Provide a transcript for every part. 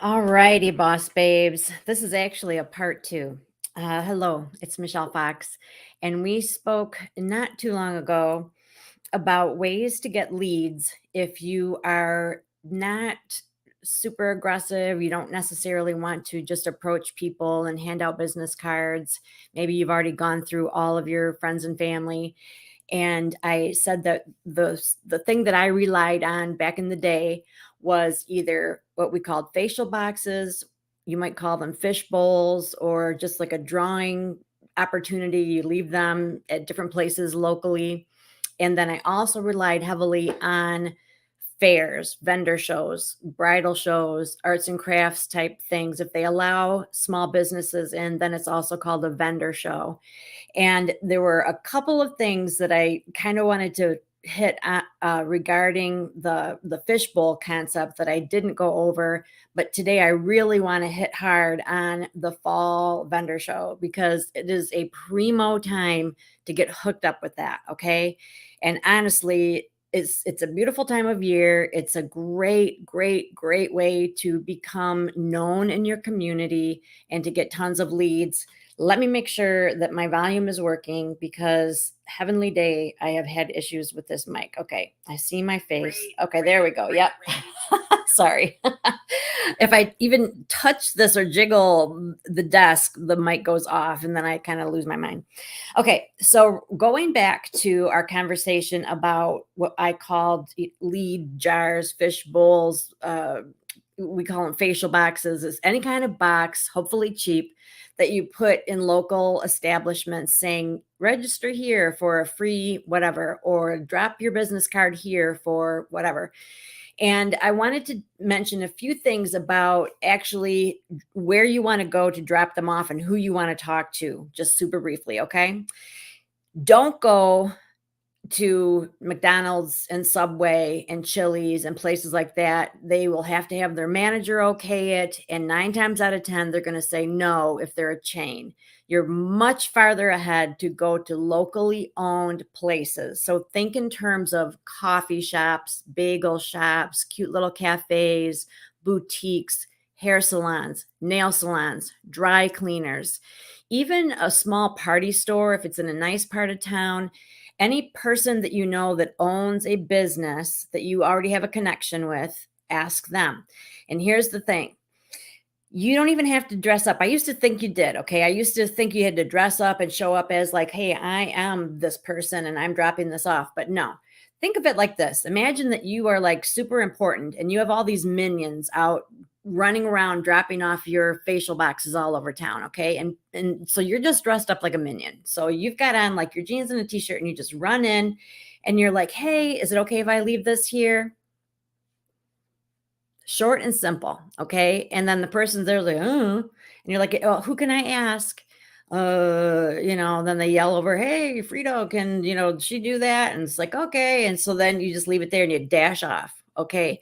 All righty, boss babes. This is actually a part two. Hello, it's Michelle Fox, and we spoke not too long ago about ways to get leads if you are not super aggressive. You don't necessarily want to just approach people and hand out business cards. Maybe you've already gone through all of your friends and family. And I said that the thing that I relied on back in the day was either what we called facial boxes, you might call them fish bowls, or just like a drawing opportunity. You leave them at different places locally. And then I also relied heavily on fairs, vendor shows, bridal shows, arts and crafts type things. If they allow small businesses in, then it's also called a vendor show. And there were a couple of things that I kind of wanted to hit regarding the fishbowl concept that I didn't go over, but today I really want to hit hard on the fall vendor show because it is a primo time to get hooked up with that. Okay, and honestly, it's a beautiful time of year. It's a great way to become known in your community and to get tons of leads. Let me make sure that my volume is working because heavenly day, I have had issues with this mic. Okay, I see my face. Okay, there we go. Yep. Sorry. If I even touch this or jiggle the desk, the mic goes off and then I kind of lose my mind. Okay, so going back to our conversation about what I called lead jars, fish bowls, we call them facial boxes, is any kind of box, hopefully cheap, that you put in local establishments saying register here for a free whatever, or drop your business card here for whatever. And I wanted to mention a few things about actually where you want to go to drop them off and who you want to talk to, just super briefly. Okay. Don't go to McDonald's and Subway and Chili's and places like that. They will have to have their manager okay it. And 9 times out of 10, they're going to say no if they're a chain. You're much farther ahead to go to locally owned places. So think in terms of coffee shops, bagel shops, cute little cafes, boutiques, hair salons, nail salons, dry cleaners, even a small party store if it's in a nice part of town. Any person that you know that owns a business that you already have a connection with, ask them. And here's the thing. You don't even have to dress up. I used to think you did. Okay. I used to think you had to dress up and show up as like, hey, I am this person and I'm dropping this off. But no, think of it like this. Imagine that you are like super important and you have all these minions out running around dropping off your facial boxes all over town. Okay. And so you're just dressed up like a minion. So you've got on like your jeans and a t-shirt and you just run in and you're like, hey, is it okay if I leave this here? Short and simple. Okay. And then the person's there like, and you're like, oh, who can I ask? Then they yell over, hey, Frito, can, she do that? And it's like, okay. And so then you just leave it there and you dash off. Okay.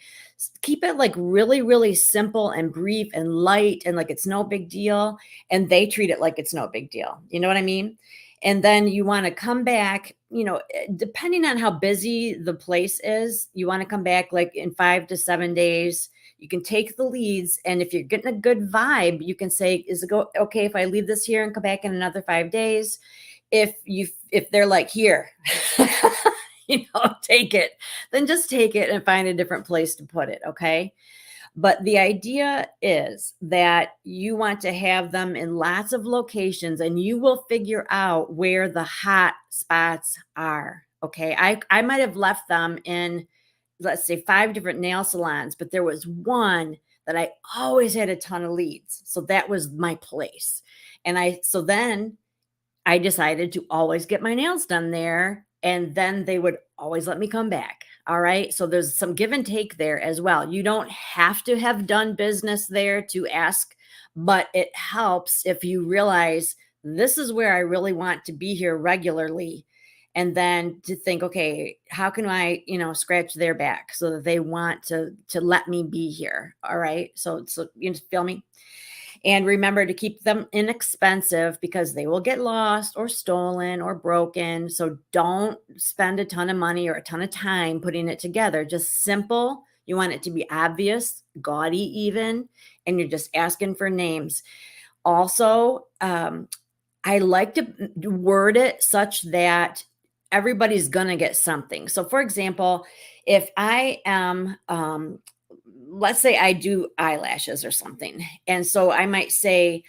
Keep it like really, really simple and brief and light and like it's no big deal. And they treat it like it's no big deal. You know what I mean? And then you want to come back, depending on how busy the place is, you want to come back like in 5 to 7 days. You can take the leads. And if you're getting a good vibe, you can say, is it okay if I leave this here and come back in another 5 days? If they're like, here, take it, then just take it and find a different place to put it. Okay. But the idea is that you want to have them in lots of locations and you will figure out where the hot spots are. Okay. I might have left them in, let's say, 5 different nail salons, but there was one that I always had a ton of leads. So that was my place. So then I decided to always get my nails done there. And then they would always let me come back. All right. So there's some give and take there as well. You don't have to have done business there to ask, but it helps if you realize this is where I really want to be here regularly. And then to think, okay, how can I, scratch their back so that they want to let me be here. All right. So you feel me? And remember to keep them inexpensive because they will get lost or stolen or broken. So don't spend a ton of money or a ton of time putting it together. Just simple. You want it to be obvious, gaudy even, and you're just asking for names. Also, I like to word it such that everybody's gonna get something. So, for example, if I am, let's say I do eyelashes or something, and so I might say,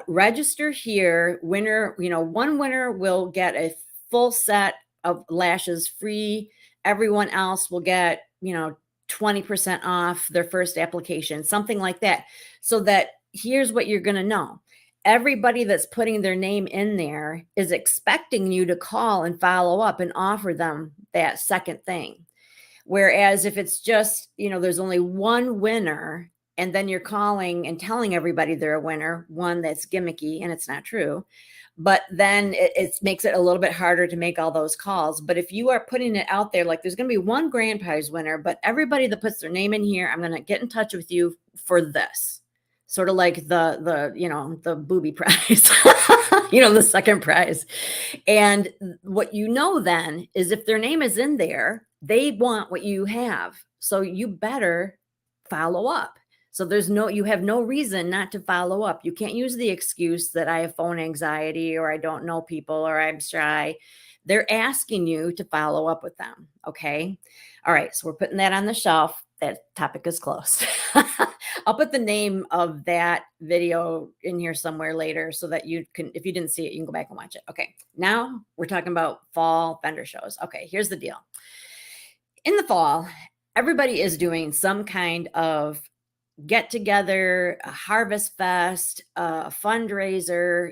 register here, winner, one winner will get a full set of lashes free. Everyone else will get, 20% off their first application, something like that. So that here's what you're gonna know: everybody that's putting their name in there is expecting you to call and follow up and offer them that second thing. Whereas if it's just, there's only one winner, and then you're calling and telling everybody they're a winner, one, that's gimmicky and it's not true. But then it makes it a little bit harder to make all those calls. But if you are putting it out there, like there's going to be one grand prize winner, but everybody that puts their name in here, I'm going to get in touch with you for this. Sort of like the booby prize, the second prize. And what then is if their name is in there, they want what you have. So you better follow up. So you have no reason not to follow up. You can't use the excuse that I have phone anxiety or I don't know people or I'm shy. They're asking you to follow up with them. Okay. All right. So we're putting that on the shelf. That topic is closed. I'll put the name of that video in here somewhere later so that you can, if you didn't see it, you can go back and watch it. Okay. Now we're talking about fall vendor shows. Okay. Here's the deal. In the fall, everybody is doing some kind of get together, a harvest fest, a fundraiser.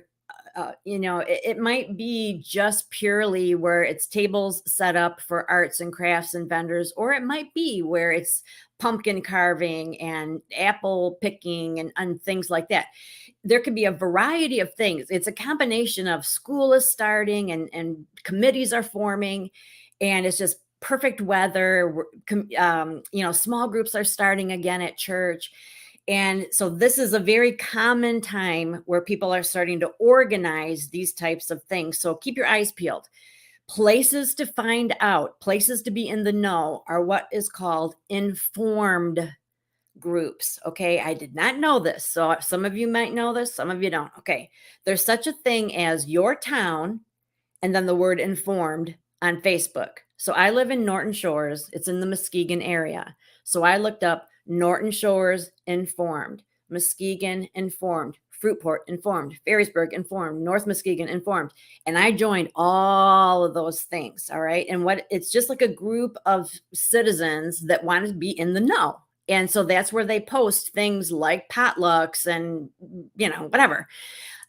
It might be just purely where it's tables set up for arts and crafts and vendors, or it might be where it's pumpkin carving and apple picking and things like that. There could be a variety of things. It's a combination of school is starting and committees are forming, and it's just perfect weather. Small groups are starting again at church. And so this is a very common time where people are starting to organize these types of things. So keep your eyes peeled. Places to find out, places to be in the know are what is called informed groups. Okay. I did not know this. So some of you might know this, some of you don't. Okay. There's such a thing as your town and then the word informed on Facebook. So I live in Norton Shores. It's in the Muskegon area. So I looked up Norton Shores informed, Muskegon informed, Fruitport informed, Ferrysburg informed, North Muskegon informed. And I joined all of those things. All right. And it's just like a group of citizens that want to be in the know. And so that's where they post things like potlucks and, whatever.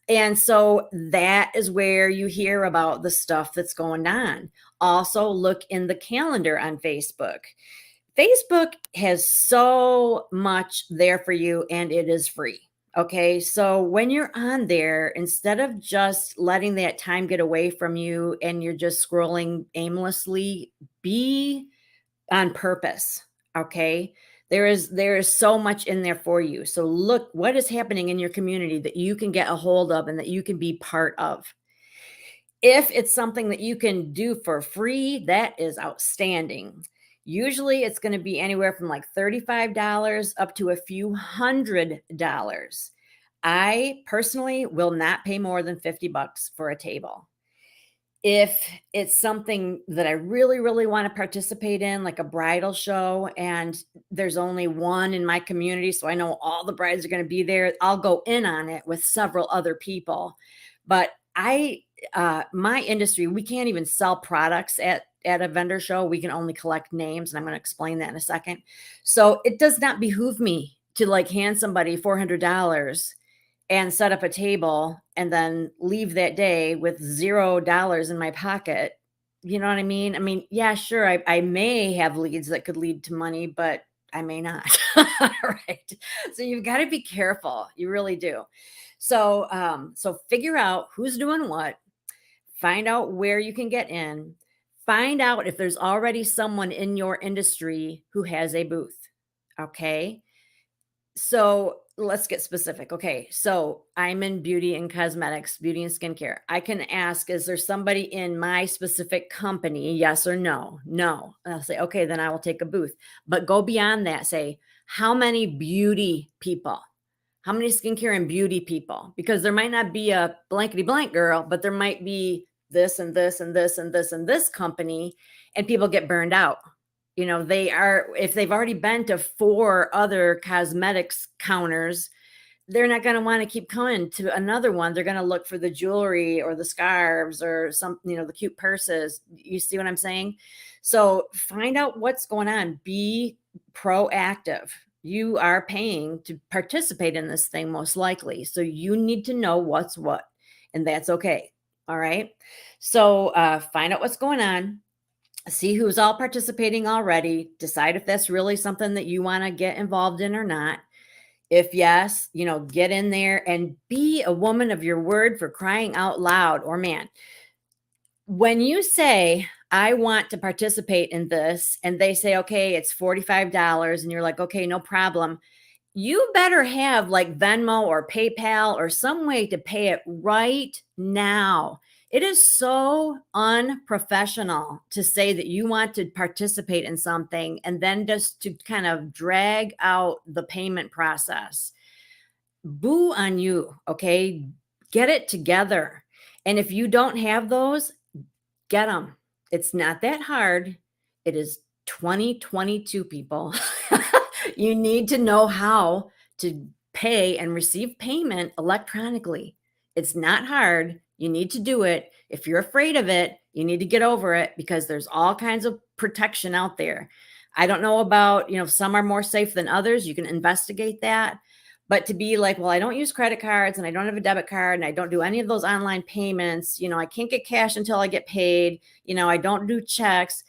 And so that is where you hear about the stuff that's going on. Also, look in the calendar on Facebook. Facebook has so much there for you, and it is free. Okay. So when you're on there, instead of just letting that time get away from you and you're just scrolling aimlessly, be on purpose. Okay. There is so much in there for you. So look what is happening in your community that you can get a hold of and that you can be part of. If it's something that you can do for free, that is outstanding. Usually it's going to be anywhere from like $35 up to a few $100. I personally will not pay more than $50 for a table. If it's something that I really, really want to participate in, like a bridal show, and there's only one in my community, so I know all the brides are going to be there, I'll go in on it with several other people. But my industry, we can't even sell products at a vendor show. We can only collect names, and I'm going to explain that in a second. So it does not behoove me to like hand somebody $400 and set up a table and then leave that day with $0 in my pocket. You know what I mean? I mean, yeah, sure. I may have leads that could lead to money, but I may not. Right. So you've got to be careful. You really do. So, so figure out who's doing what, find out where you can get in, find out if there's already someone in your industry who has a booth. Okay. So let's get specific. Okay. So I'm in beauty and cosmetics, beauty and skincare. I can ask, is there somebody in my specific company? Yes or no? No. And I'll say, okay, then I will take a booth. But go beyond that. Say, how many beauty people? How many skincare and beauty people? Because there might not be a blankety blank girl, but there might be this and this and this and this and this company, and people get burned out. They are, if they've already been to four other cosmetics counters, they're not going to want to keep coming to another one. They're going to look for the jewelry or the scarves or the cute purses. You see what I'm saying? So find out what's going on. Be proactive. You are paying to participate in this thing, most likely. So you need to know what's what, and that's okay. All right. So find out what's going on. See who's all participating already. Decide if that's really something that you want to get involved in or not. If yes, get in there and be a woman of your word, for crying out loud. Or man, when you say, I want to participate in this, and they say, okay, it's $45, and you're like, okay, no problem. You better have like Venmo or PayPal or some way to pay it right now. It is so unprofessional to say that you want to participate in something and then just to kind of drag out the payment process. Boo on you, okay? Get it together. And if you don't have those, get them. It's not that hard. It is 2022, people. You need to know how to pay and receive payment electronically. It's not hard. You need to do it. If you're afraid of it, you need to get over it, because there's all kinds of protection out there. I don't know about, some are more safe than others. You can investigate that. But to be like, well, I don't use credit cards and I don't have a debit card and I don't do any of those online payments. I can't get cash until I get paid. I don't do checks.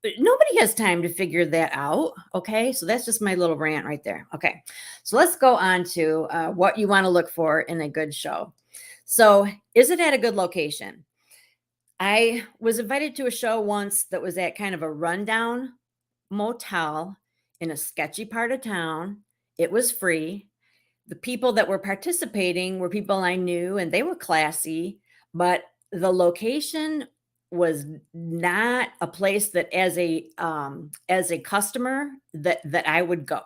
Nobody has time to figure that out. Okay. So that's just my little rant right there. Okay. So let's go on to what you want to look for in a good show. So is it at a good location? I was invited to a show once that was at kind of a rundown motel in a sketchy part of town. It was free. The people that were participating were people I knew, and they were classy, but the location was not a place that as a customer that I would go.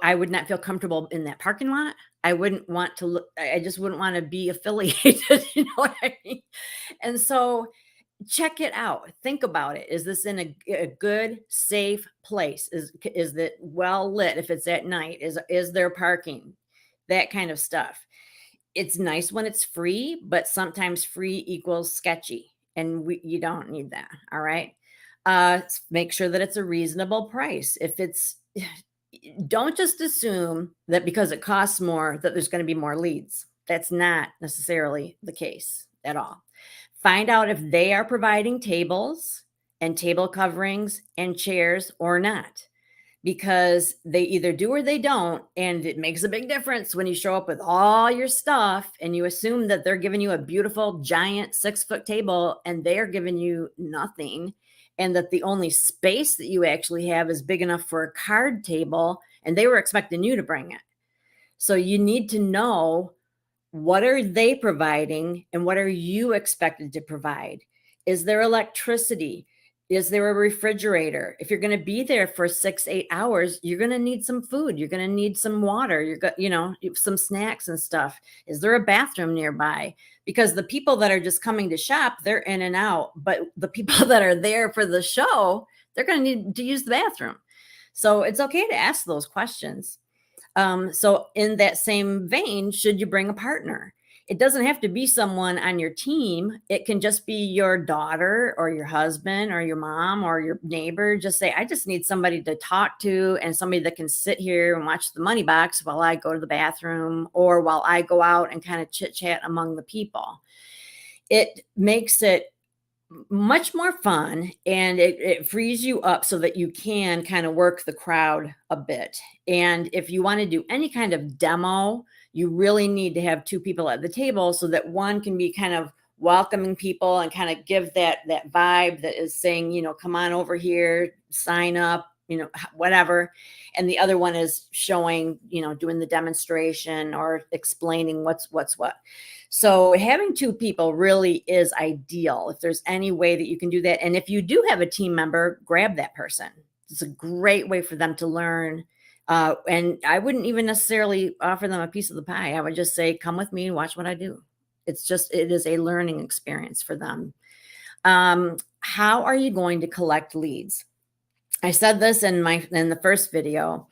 I would not feel comfortable in that parking lot. I wouldn't want to look, I just wouldn't want to be affiliated, you know what I mean? And so check it out. Think about it. Is this in a good, safe place? Is it well lit if it's at night? Is there parking? That kind of stuff. It's nice when it's free, but sometimes free equals sketchy, and you don't need that. All right. Make sure that it's a reasonable price. Don't just assume that because it costs more that there's going to be more leads. That's not necessarily the case at all. Find out if they are providing tables and table coverings and chairs or not, because they either do or they don't. And it makes a big difference when you show up with all your stuff and you assume that they're giving you a beautiful giant 6-foot table and they're giving you nothing, and that the only space that you actually have is big enough for a card table and they were expecting you to bring it. So you need to know, what are they providing and what are you expected to provide? Is there electricity? Is there a refrigerator? If you're going to be there for 6-8 hours, you're going to need some food. You're going to need some water. You're going, some snacks and stuff. Is there a bathroom nearby? Because the people that are just coming to shop, they're in and out. But the people that are there for the show, they're going to need to use the bathroom. So it's okay to ask those questions. So in that same vein, should you bring a partner? It doesn't have to be someone on your team. It can just be your daughter or your husband or your mom or your neighbor. Just say, I just need somebody to talk to and somebody that can sit here and watch the money box while I go to the bathroom or while I go out and kind of chit chat among the people. It makes it much more fun, and it frees you up so that you can kind of work the crowd a bit. And if you want to do any kind of demo, you really need to have 2 people at the table so that one can be kind of welcoming people and kind of give that vibe that is saying, come on over here, sign up, whatever. And the other one is showing, doing the demonstration or explaining what's what. So having two people really is ideal if there's any way that you can do that. And if you do have a team member, grab that person. It's a great way for them to learn. And I wouldn't even necessarily offer them a piece of the pie. I would just say, come with me and watch what I do. It is a learning experience for them. How are you going to collect leads? I said this in the first video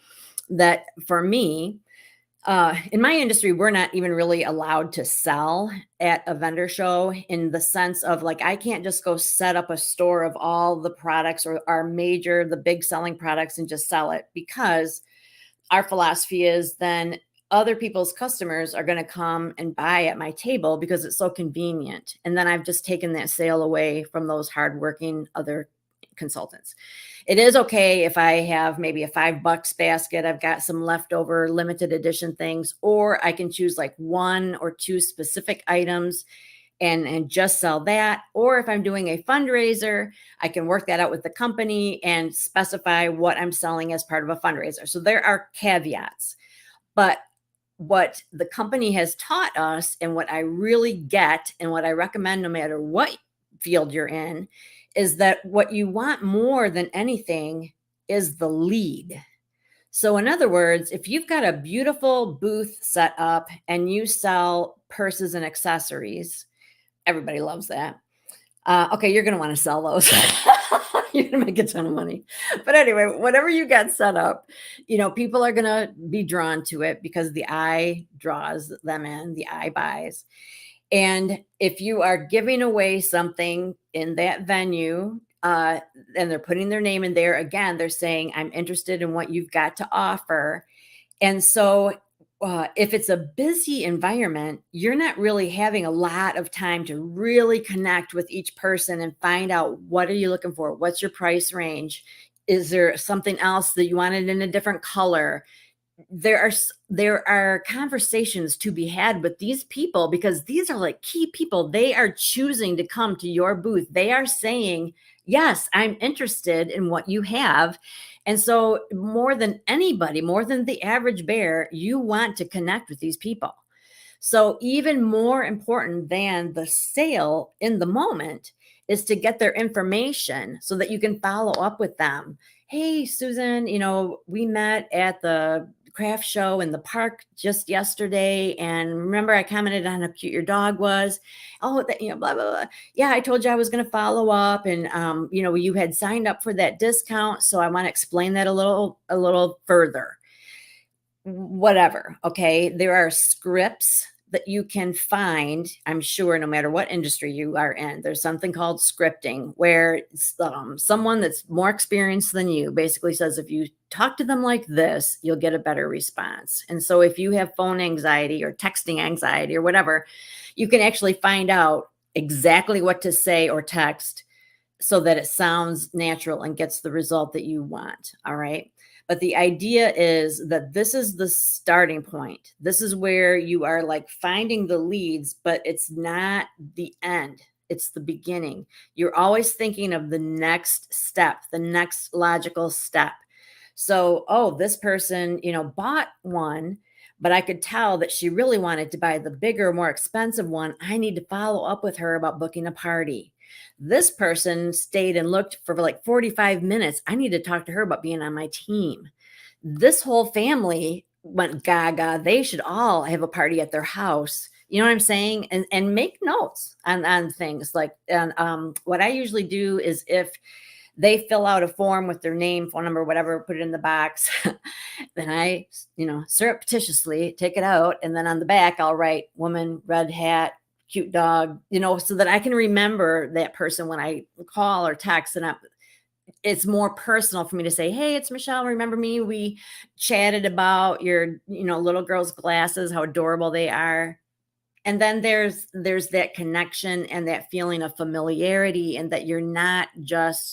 that for me, in my industry, we're not even really allowed to sell at a vendor show in the sense of like, I can't just go set up a store of all the products or the big selling products and just sell it, because our philosophy is then other people's customers are going to come and buy at my table because it's so convenient. And then I've just taken that sale away from those hardworking other consultants. It is okay if I have maybe a $5 basket, I've got some leftover limited edition things, or I can choose like 1 or 2 specific items and just sell that. Or if I'm doing a fundraiser, I can work that out with the company and specify what I'm selling as part of a fundraiser. So there are caveats. But what the company has taught us, and what I really get, and what I recommend no matter what field you're in, is that what you want more than anything is the lead. So in other words, if you've got a beautiful booth set up and you sell purses and accessories, everybody loves that. Okay, you're going to want to sell those. You're going to make a ton of money. But anyway, whatever you got set up, people are going to be drawn to it because the eye draws them in, the eye buys. And if you are giving away something in that venue, and they're putting their name in there, again, they're saying, I'm interested in what you've got to offer. And so if it's a busy environment, you're not really having a lot of time to really connect with each person and find out, what are you looking for? What's your price range? Is there something else that you wanted in a different color? There are conversations to be had with these people, because these are like key people. They are choosing to come to your booth. They are saying, yes, I'm interested in what you have. And so more than anybody, more than the average bear, you want to connect with these people. So even more important than the sale in the moment is to get their information so that you can follow up with them. Hey, Susan, we met at the craft show in the park just yesterday, and remember I commented on how cute your dog was. Oh, that, blah, blah, blah. Yeah, I told you I was going to follow up, and you had signed up for that discount, so I want to explain that a little further. Whatever. Okay, there are scripts that you can find, I'm sure, no matter what industry you are in. There's something called scripting, where someone that's more experienced than you basically says, if you talk to them like this, you'll get a better response. And so if you have phone anxiety or texting anxiety or whatever, you can actually find out exactly what to say or text so that it sounds natural and gets the result that you want. All right. But the idea is that this is the starting point. This is where you are like finding the leads, but it's not the end. It's the beginning. You're always thinking of the next step, the next logical step. So, this person, bought one, but I could tell that she really wanted to buy the bigger, more expensive one. I need to follow up with her about booking a party. This person stayed and looked for like 45 minutes. I need to talk to her about being on my team. This whole family went gaga. They should all have a party at their house. You know what I'm saying? And make notes on things like, and what I usually do is, if they fill out a form with their name, phone number, whatever, put it in the box, then I, surreptitiously take it out. And then on the back, I'll write woman, red hat, cute dog, so that I can remember that person when I call or text. And it's more personal for me to say, hey, it's Michelle. Remember me? We chatted about your, little girl's glasses, how adorable they are. And then there's that connection and that feeling of familiarity, and that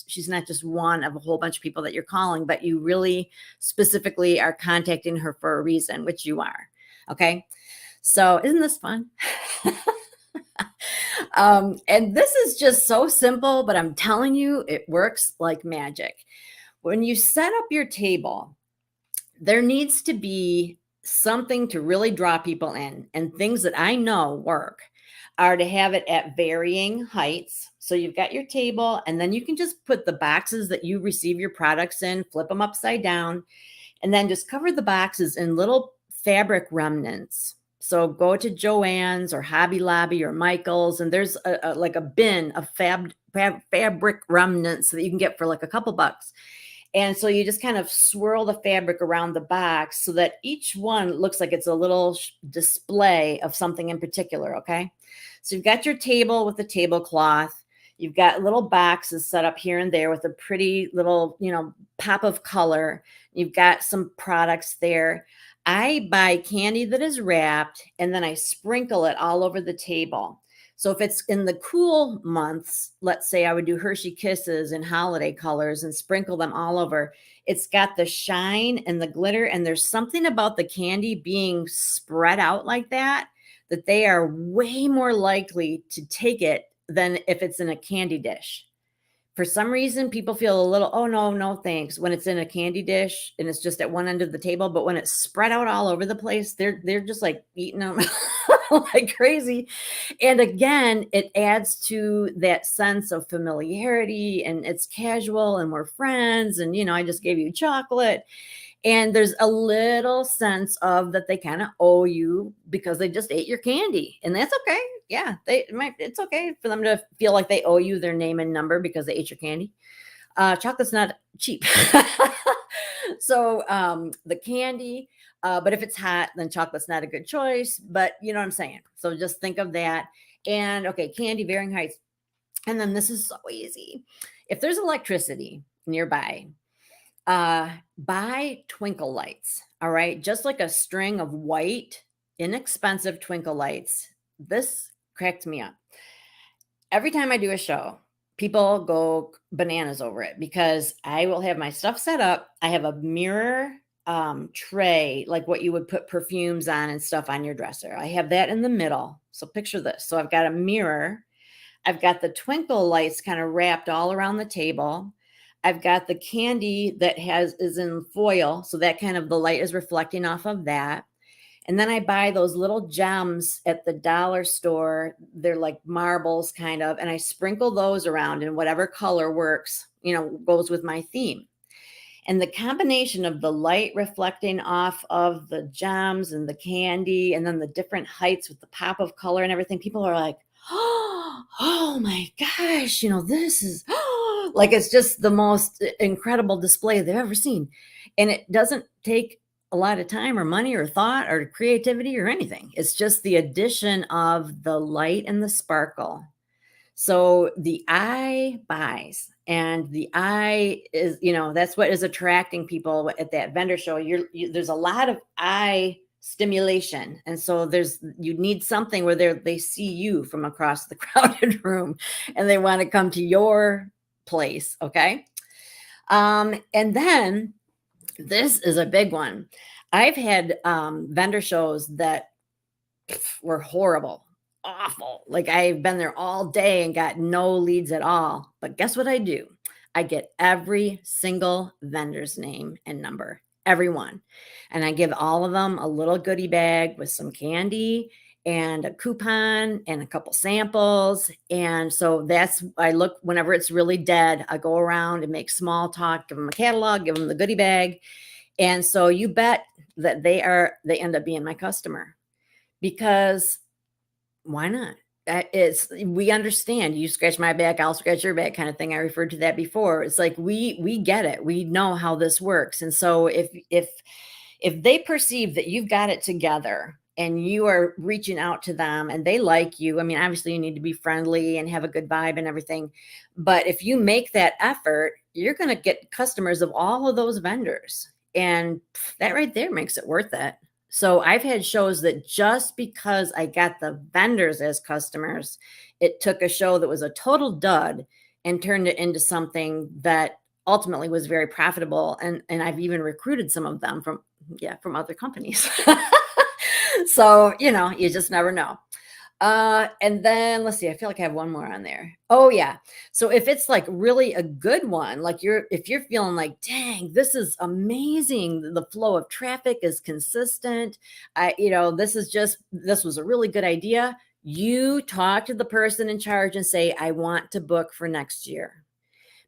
she's not just one of a whole bunch of people that you're calling, but you really specifically are contacting her for a reason, which you are. Okay. So isn't this fun? And this is just so simple, but I'm telling you, it works like magic. When you set up your table, there needs to be something to really draw people in. And things that I know work are to have it at varying heights. So you've got your table, and then you can just put the boxes that you receive your products in, flip them upside down, and then just cover the boxes in little fabric remnants. So go to Joann's or Hobby Lobby or Michael's, and there's like a bin of fabric remnants that you can get for like a couple bucks. And so you just kind of swirl the fabric around the box so that each one looks like it's a little display of something in particular. Okay. So you've got your table with the tablecloth. You've got little boxes set up here and there with a pretty little, pop of color. You've got some products there. I buy candy that is wrapped and then I sprinkle it all over the table. So if it's in the cool months, let's say I would do Hershey Kisses in holiday colors and sprinkle them all over. It's got the shine and the glitter, and there's something about the candy being spread out like that they are way more likely to take it than if it's in a candy dish. For some reason, people feel a little, oh, no, thanks, when it's in a candy dish and it's just at one end of the table. But when it's spread out all over the place, they're just like eating them like crazy. And again, it adds to that sense of familiarity, and it's casual and we're friends. And, I just gave you chocolate. And there's a little sense of that they kind of owe you because they just ate your candy. And that's okay. Yeah, it's okay for them to feel like they owe you their name and number because they ate your candy. Chocolate's not cheap. So the candy, but if it's hot, then chocolate's not a good choice. But you know what I'm saying? So just think of that. And okay, candy, varying heights. And then this is so easy. If there's electricity nearby, buy twinkle lights. All right. Just like a string of white, inexpensive twinkle lights. This cracked me up. Every time I do a show, people go bananas over it because I will have my stuff set up. I have a mirror tray, like what you would put perfumes on and stuff on your dresser. I have that in the middle. So picture this. So I've got a mirror. I've got the twinkle lights kind of wrapped all around the table. I've got the candy that is in foil. So that kind of the light is reflecting off of that. And then I buy those little gems at the dollar store. They're like marbles kind of, and I sprinkle those around in whatever color works, goes with my theme. And the combination of the light reflecting off of the gems and the candy, and then the different heights with the pop of color and everything, people are like, oh my gosh, this is like, it's just the most incredible display they've ever seen. And it doesn't take a lot of time or money or thought or creativity or anything. It's just the addition of the light and the sparkle. So the eye buys, and the eye is, that's what is attracting people at that vendor show. There's a lot of eye stimulation. And so you need something where they see you from across the crowded room and they want to come to your place. Okay. And then this is a big one. I've had vendor shows that were horrible, awful. Like I've been there all day and got no leads at all. But guess what I do? I get every single vendor's name and number, everyone. And I give all of them a little goodie bag with some candy and a coupon and a couple samples. And so I look, whenever it's really dead, I go around and make small talk, give them a catalog, give them the goodie bag. And so you bet that they end up being my customer, because why not? We understand, you scratch my back, I'll scratch your back kind of thing. I referred to that before. It's like, we get it. We know how this works. And so if they perceive that you've got it together and you are reaching out to them and they like you, I mean, obviously you need to be friendly and have a good vibe and everything. But if you make that effort, you're going to get customers of all of those vendors. And that right there makes it worth it. So I've had shows that just because I got the vendors as customers, it took a show that was a total dud and turned it into something that ultimately was very profitable. And I've even recruited some of them from other companies. So, you just never know. And then let's see, I feel like I have one more on there. Oh yeah. So if it's like really a good one, like if you're feeling like, dang, this is amazing. The flow of traffic is consistent. This was a really good idea. You talk to the person in charge and say, I want to book for next year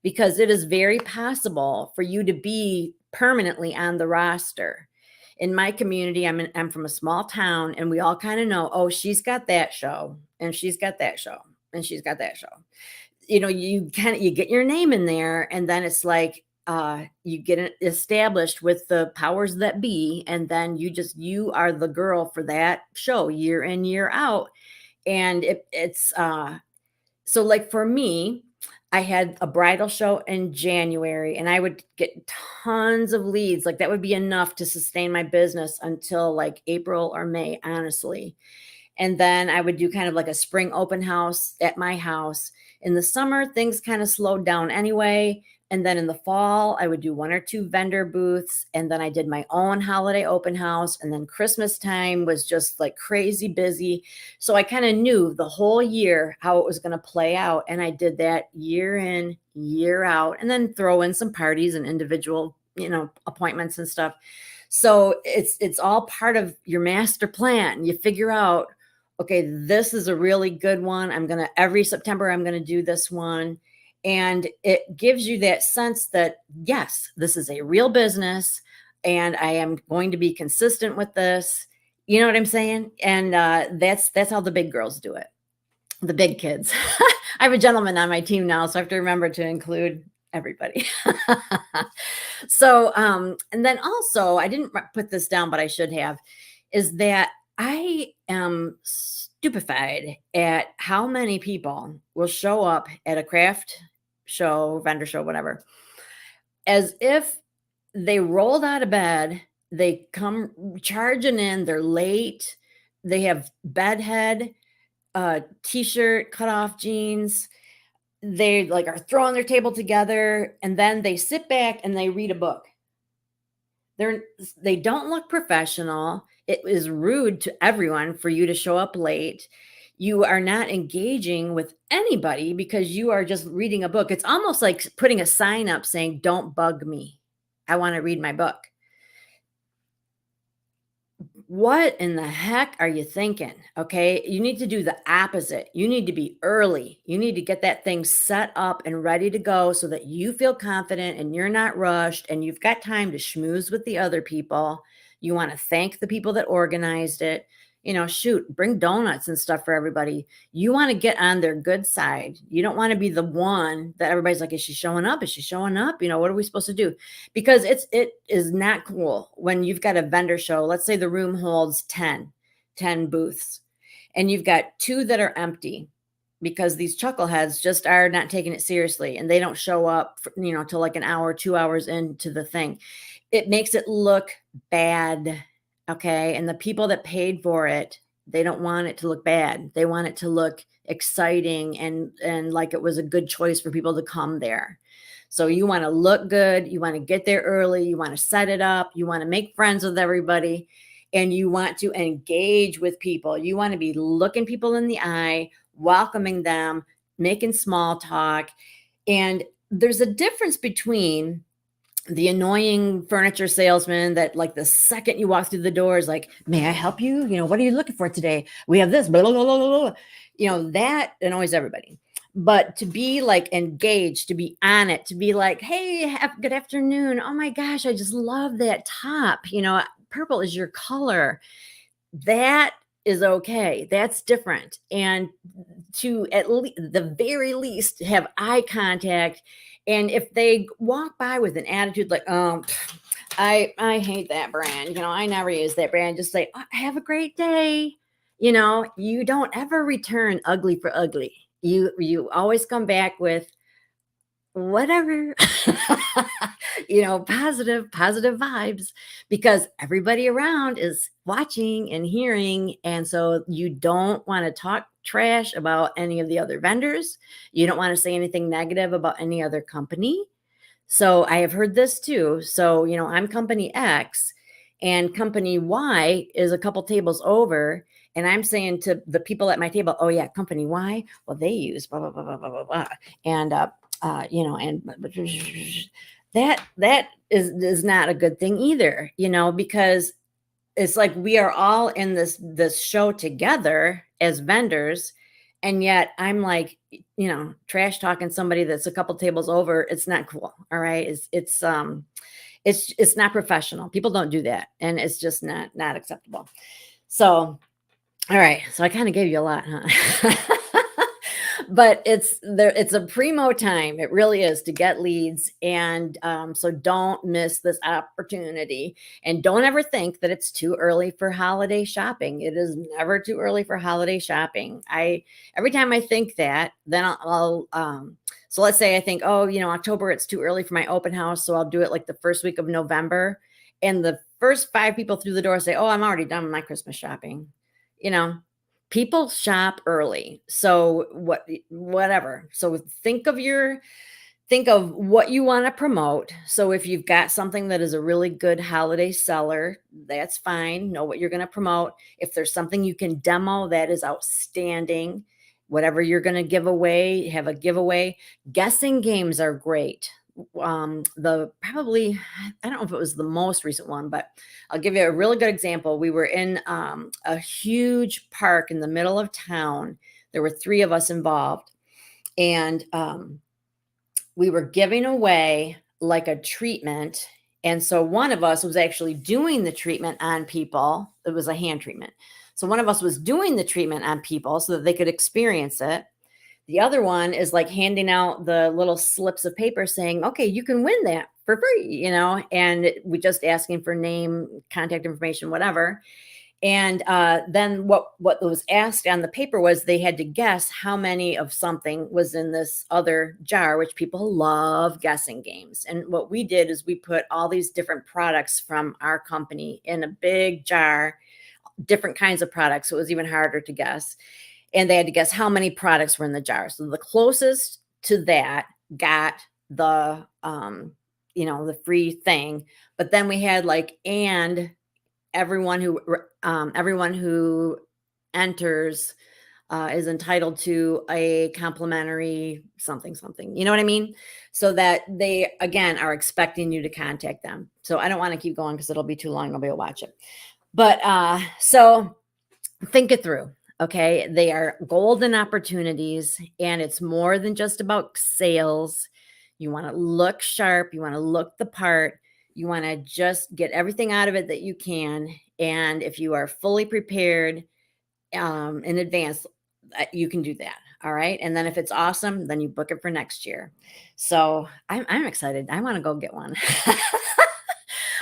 because it is very possible for you to be permanently on the roster. In my community, I'm from a small town, and we all kind of know, oh, she's got that show, and she's got that show, and she's got that show. You get your name in there, and then it's like you get it established with the powers that be, and then you are the girl for that show year in year out, and it's so like for me, I had a bridal show in January and I would get tons of leads. Like that would be enough to sustain my business until like April or May, honestly. And then I would do kind of like a spring open house at my house. In the summer, things kind of slowed down anyway. And then in the fall, I would do one or two vendor booths. And then I did my own holiday open house. And then Christmas time was just like crazy busy. So I kind of knew the whole year how it was going to play out. And I did that year in, year out, and then throw in some parties and individual, appointments and stuff. So it's all part of your master plan. You figure out, okay, this is a really good one. Every September, I'm going to do this one. And it gives you that sense that, yes, this is a real business and I am going to be consistent with this. You know what I'm saying? And that's how the big girls do it, the big kids. I have a gentleman on my team now, so I have to remember to include everybody. So, and then also, I didn't put this down, but I should have, is that I am stupefied at how many people will show up at a craft show, vendor show, whatever, as if they rolled out of bed, they come charging in, they're late, they have bedhead, t-shirt, cut off jeans, they like are throwing their table together, and then they sit back and they read a book. They don't look professional. It is rude to everyone for you to show up late. You are not engaging with anybody because you are just reading a book. It's almost like putting a sign up saying, "Don't bug me. I want to read my book." What in the heck are you thinking? Okay. You need to do the opposite. You need to be early. You need to get that thing set up and ready to go so that you feel confident and you're not rushed and you've got time to schmooze with the other people. You want to thank the people that organized it. Shoot, bring donuts and stuff for everybody. You want to get on their good side. You don't want to be the one that everybody's like, is she showing up? Is she showing up? What are we supposed to do? Because it is not cool when you've got a vendor show. Let's say the room holds 10 booths and you've got 2 that are empty because these chuckleheads just are not taking it seriously and they don't show up, till like an hour, 2 hours into the thing. It makes it look bad. Okay. And the people that paid for it, they don't want it to look bad. They want it to look exciting and like it was a good choice for people to come there. So you want to look good. You want to get there early. You want to set it up. You want to make friends with everybody and you want to engage with people. You want to be looking people in the eye, welcoming them, making small talk. And there's a difference between the annoying furniture salesman that like the second you walk through the door is like, may I help you? What are you looking for today? We have this, blah, blah, blah, blah, blah. That annoys everybody. But to be like engaged, to be on it, to be like, hey, good afternoon. Oh my gosh, I just love that top. Purple is your color. That is okay. That's different. And to at least the very least have eye contact. And if they walk by with an attitude like, I hate that brand, I never use that brand, just say, have a great day. You don't ever return ugly for ugly. You always come back with whatever, positive vibes because everybody around is watching and hearing. And so you don't want to talk trash about any of the other vendors. You don't want to say anything negative about any other company. So I have heard this too. So, I'm company X and company Y is a couple tables over, and I'm saying to the people at my table, "Oh yeah, company Y, well they use blah blah blah blah blah blah blah," and and that is not a good thing either, because it's like we are all in this show together as vendors, and yet I'm like, trash talking somebody that's a couple tables over. It's not cool. All right, it's not professional. People don't do that, and it's just not acceptable. So, all right, so I kind of gave you a lot, huh? But it's a primo time. It really is, to get leads, and so don't miss this opportunity, and don't ever think that it's too early for holiday shopping. It is never too early for holiday shopping. I Every time I think that, then so let's say I think, oh, October, it's too early for my open house, so I'll do it like the first week of November, and the first 5 people through the door say, oh, I'm already done with my Christmas shopping. you know People shop early. So whatever. So think of what you want to promote. So if you've got something that is a really good holiday seller, that's fine. Know what you're going to promote. If there's something you can demo, that is outstanding. Whatever you're going to give away, have a giveaway. Guessing games are great. The probably, I don't know if it was the most recent one, but I'll give you a really good example. We were in a huge park in the middle of town. There were 3 of us involved, and we were giving away like a treatment. And so one of us was actually doing the treatment on people. It was a hand treatment. So one of us was doing the treatment on people so that they could experience it. The other one is like handing out the little slips of paper saying, okay, you can win that for free, and we just asking for name, contact information, whatever. And then what was asked on the paper was they had to guess how many of something was in this other jar, which people love guessing games. And what we did is we put all these different products from our company in a big jar, different kinds of products. So it was even harder to guess. And they had to guess how many products were in the jar. So the closest to that got the free thing. But then we had like, and everyone who enters is entitled to a complimentary something something. You know what I mean? So that they again are expecting you to contact them. So I don't want to keep going because it'll be too long. Nobody will watch it. But so think it through. Okay, they are golden opportunities, and it's more than just about sales. You want to look sharp, you want to look the part, you want to just get everything out of it that you can. And if you are fully prepared in advance, you can do that. All right. And then if it's awesome, then you book it for next year. So I'm excited. I want to go get one.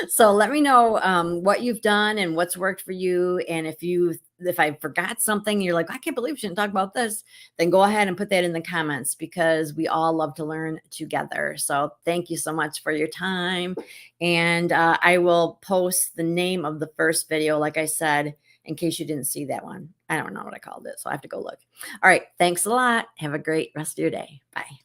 So let me know what you've done and what's worked for you. And if I forgot something, you're like, I can't believe we shouldn't talk about this, then go ahead and put that in the comments, because we all love to learn together. So thank you so much for your time. And I will post the name of the first video, like I said, in case you didn't see that one. I don't know what I called it, so I have to go look. All right. Thanks a lot. Have a great rest of your day. Bye.